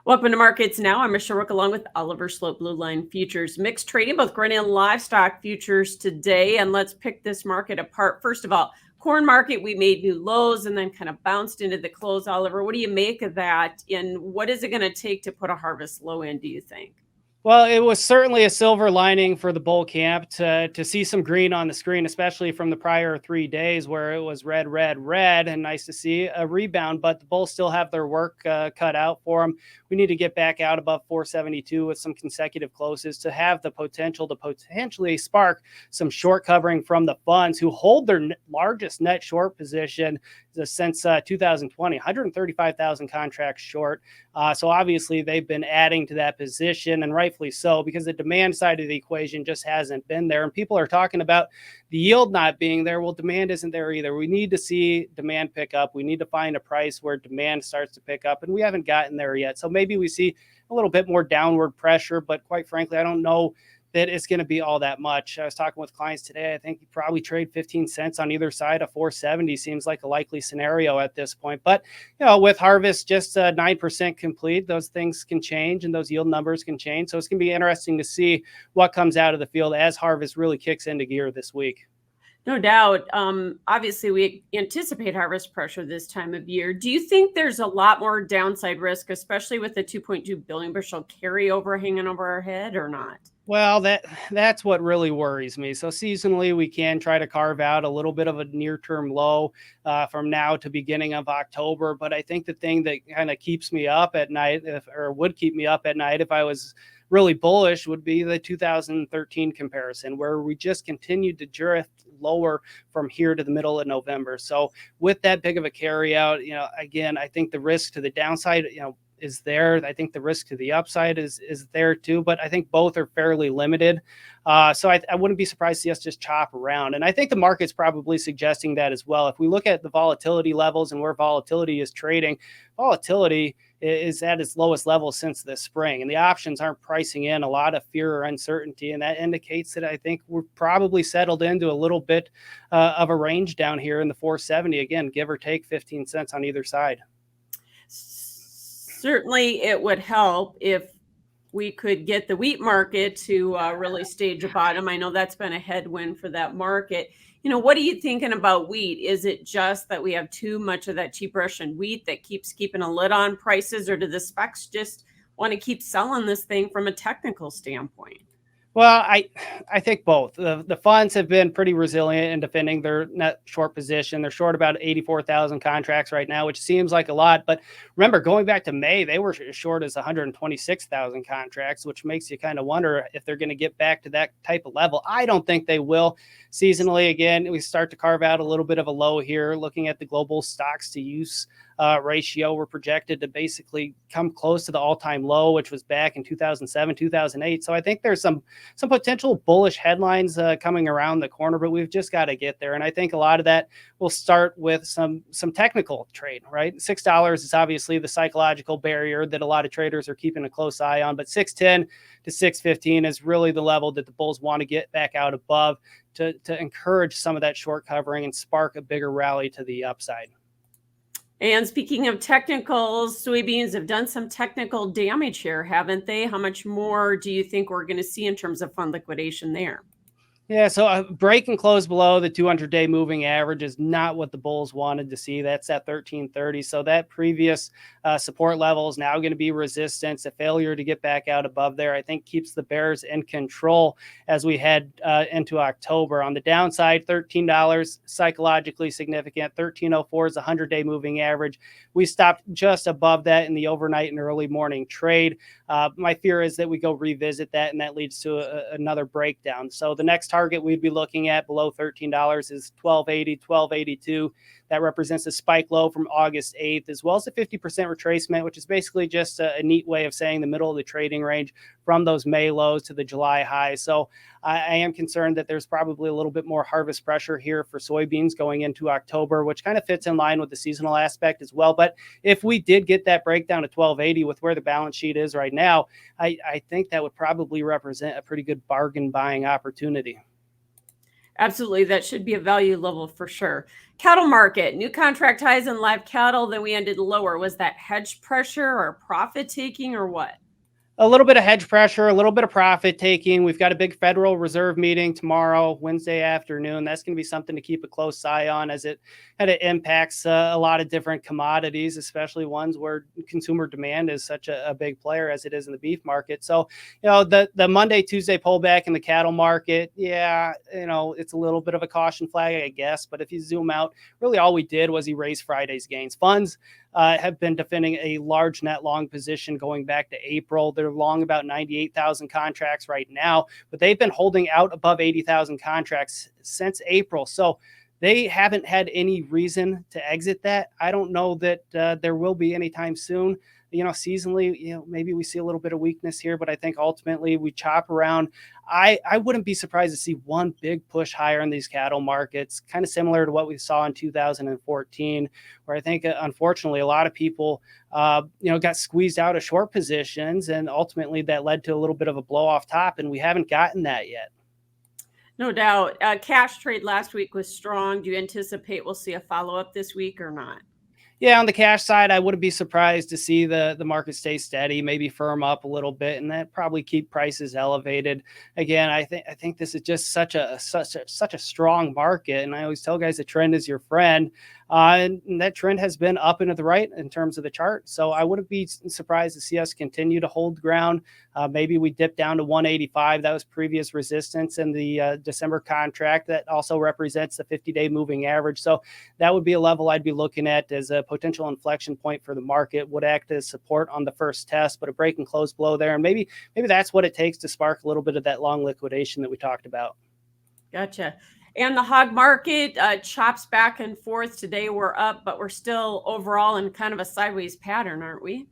Welcome to Markets Now. I'm Michelle Rook along with Oliver Slope, Blue Line Futures. Mixed trading, both grain and livestock futures today. And let's pick this market apart. First of all, corn market, we made new lows and then kind of bounced into the close. Oliver, what do you make of that? And what is it going to take to put a harvest low in, do you think? Well, it was certainly a silver lining for the bull camp to see some green on the screen, especially from the prior 3 days where it was red, red, red, and nice to see a rebound. But the bulls still have their work cut out for them. We need to get back out above 472 with some consecutive closes to have the potential to potentially spark some short covering from the funds who hold their largest net short position since 2020, 135,000 contracts short. So obviously they've been adding to that position, and rightfully so, because the demand side of the equation just hasn't been there. And people are talking about the yield not being there. Well, demand isn't there either. We need to see demand pick up. We need to find a price where demand starts to pick up, and we haven't gotten there yet. So maybe we see a little bit more downward pressure, but quite frankly, I don't know that it's going to be all that much. I was talking with clients today. I think you probably trade 15 cents on either side of 470 seems like a likely scenario at this point. But, with harvest just 9% complete, those things can change and those yield numbers can change. So it's going to be interesting to see what comes out of the field as harvest really kicks into gear this week. No doubt. Obviously, we anticipate harvest pressure this time of year. Do you think there's a lot more downside risk, especially with the 2.2 billion bushel carryover hanging over our head, or not? Well, that's what really worries me. So seasonally, we can try to carve out a little bit of a near-term low from now to beginning of October. But I think the thing that kind of keeps me up at night, or would keep me up at night if I was really bullish, would be the 2013 comparison, where we just continued to drift lower from here to the middle of November. So with that big of a carry out, again, I think the risk to the downside, is there. I think the risk to the upside is there too, but I think both are fairly limited. So I wouldn't be surprised to see us just chop around. And I think the market's probably suggesting that as well. If we look at the volatility levels and where volatility is trading, volatility is at its lowest level since the spring. And the options aren't pricing in a lot of fear or uncertainty. And that indicates that I think we're probably settled into a little bit of a range down here in the 470, again, give or take 15 cents on either side. Certainly, it would help if we could get the wheat market to really stage a bottom. I know that's been a headwind for that market. What are you thinking about wheat? Is it just that we have too much of that cheap Russian wheat that keeps keeping a lid on prices, or do the specs just want to keep selling this thing from a technical standpoint? Well, I think both. The funds have been pretty resilient in defending their net short position. They're short about 84,000 contracts right now, which seems like a lot. But remember, going back to May, they were as short as 126,000 contracts, which makes you kind of wonder if they're going to get back to that type of level. I don't think they will. Seasonally, again, we start to carve out a little bit of a low here. Looking at the global stocks to use ratio, we're projected to basically come close to the all-time low, which was back in 2007, 2008. So I think there's some potential bullish headlines coming around the corner, but we've just got to get there. And I think a lot of that will start with some technical trade, right? $6 is obviously the psychological barrier that a lot of traders are keeping a close eye on, but 610 to 615 is really the level that the bulls want to get back out above to encourage some of that short covering and spark a bigger rally to the upside. And speaking of technicals, soybeans have done some technical damage here, haven't they? How much more do you think we're going to see in terms of fund liquidation there? Yeah, so a break and close below the 200-day moving average is not what the bulls wanted to see. That's at 1330. So that previous support level is now going to be resistance. A failure to get back out above there, I think, keeps the bears in control as we head into October. On the downside, $13 psychologically significant. 1304 is a 100-day moving average. We stopped just above that in the overnight and early morning trade. My fear is that we go revisit that, and that leads to another breakdown. So the next target we'd be looking at below $13 is 1280, 1282. That represents a spike low from August 8th, as well as a 50% retracement, which is basically just a neat way of saying the middle of the trading range from those May lows to the July highs. So I am concerned that there's probably a little bit more harvest pressure here for soybeans going into October, which kind of fits in line with the seasonal aspect as well. But if we did get that breakdown to 1280 with where the balance sheet is right now, I think that would probably represent a pretty good bargain buying opportunity. Absolutely. That should be a value level for sure. Cattle market, new contract highs in live cattle, then we ended lower. Was that hedge pressure or profit taking or what? A little bit of hedge pressure, a little bit of profit taking. We've got a big Federal Reserve meeting tomorrow, Wednesday afternoon. That's going to be something to keep a close eye on as it kind of impacts a lot of different commodities, especially ones where consumer demand is such a big player as it is in the beef market. So, the Monday, Tuesday pullback in the cattle market, yeah, it's a little bit of a caution flag, I guess. But if you zoom out, really all we did was erase Friday's gains. Funds have been defending a large net long position going back to April. They're long about 98,000 contracts right now, but they've been holding out above 80,000 contracts since April. So they haven't had any reason to exit that. I don't know that there will be anytime soon. Seasonally, maybe we see a little bit of weakness here, but I think ultimately we chop around. I wouldn't be surprised to see one big push higher in these cattle markets, kind of similar to what we saw in 2014, where I think, unfortunately, a lot of people, got squeezed out of short positions, and ultimately that led to a little bit of a blow off top, and we haven't gotten that yet. No doubt. Cash trade last week was strong. Do you anticipate we'll see a follow up this week or not? Yeah, on the cash side, I wouldn't be surprised to see the market stay steady, maybe firm up a little bit, and that probably keep prices elevated. Again, I think this is just such a strong market, and I always tell guys the trend is your friend, and that trend has been up and to the right in terms of the chart. So I wouldn't be surprised to see us continue to hold ground. Maybe we dip down to 185. That was previous resistance in the December contract. That also represents the 50-day moving average. So that would be a level I'd be looking at as a potential inflection point for the market. Would act as support on the first test, but a break and close below there. And maybe that's what it takes to spark a little bit of that long liquidation that we talked about. Gotcha. And the hog market chops back and forth. Today we're up, but we're still overall in kind of a sideways pattern, aren't we?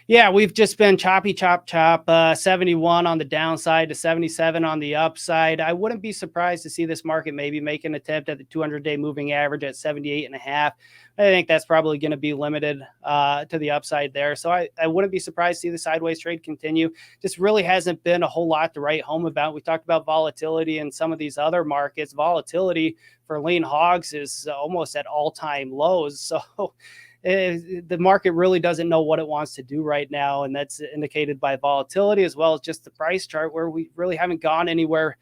Yeah, we've just been choppy, chop, chop, 71 on the downside to 77 on the upside. I wouldn't be surprised to see this market maybe make an attempt at the 200-day moving average at 78 and a half. I think that's probably going to be limited to the upside there. So I wouldn't be surprised to see the sideways trade continue. Just really hasn't been a whole lot to write home about. We talked about volatility in some of these other markets. Volatility for lean hogs is almost at all-time lows. So the market really doesn't know what it wants to do right now, and that's indicated by volatility as well as just the price chart, where we really haven't gone anywhere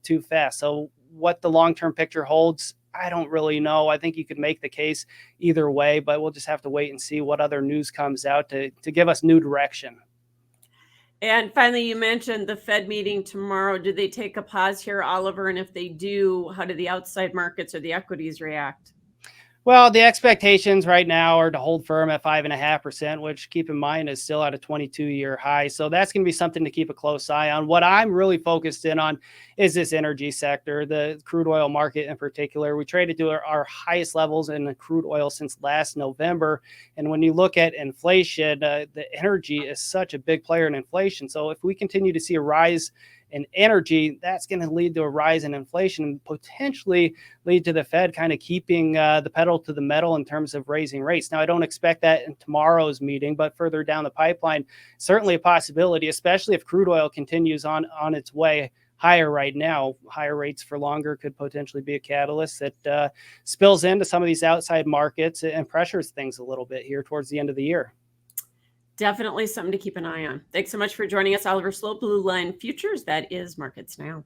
too fast. So what the long-term picture holds, I don't really know. I think you could make the case either way, but we'll just have to wait and see what other news comes out to give us new direction. And finally, you mentioned the Fed meeting tomorrow. Do they take a pause here, Oliver? And if they do, how do the outside markets or the equities react? Well, the expectations right now are to hold firm at 5.5%, which, keep in mind, is still at a 22-year high. So that's going to be something to keep a close eye on. What I'm really focused in on is this energy sector, the crude oil market in particular. We traded to our highest levels in crude oil since last November. And when you look at inflation, the energy is such a big player in inflation. So if we continue to see a rise in energy, that's going to lead to a rise in inflation and potentially lead to the Fed kind of keeping the pedal to the metal in terms of raising rates. Now, I don't expect that in tomorrow's meeting, but further down the pipeline, certainly a possibility, especially if crude oil continues on its way higher right now. Higher rates for longer could potentially be a catalyst that spills into some of these outside markets and pressures things a little bit here towards the end of the year. Definitely something to keep an eye on. Thanks so much for joining us, Oliver Sloup, Blue Line Futures. That is Markets Now.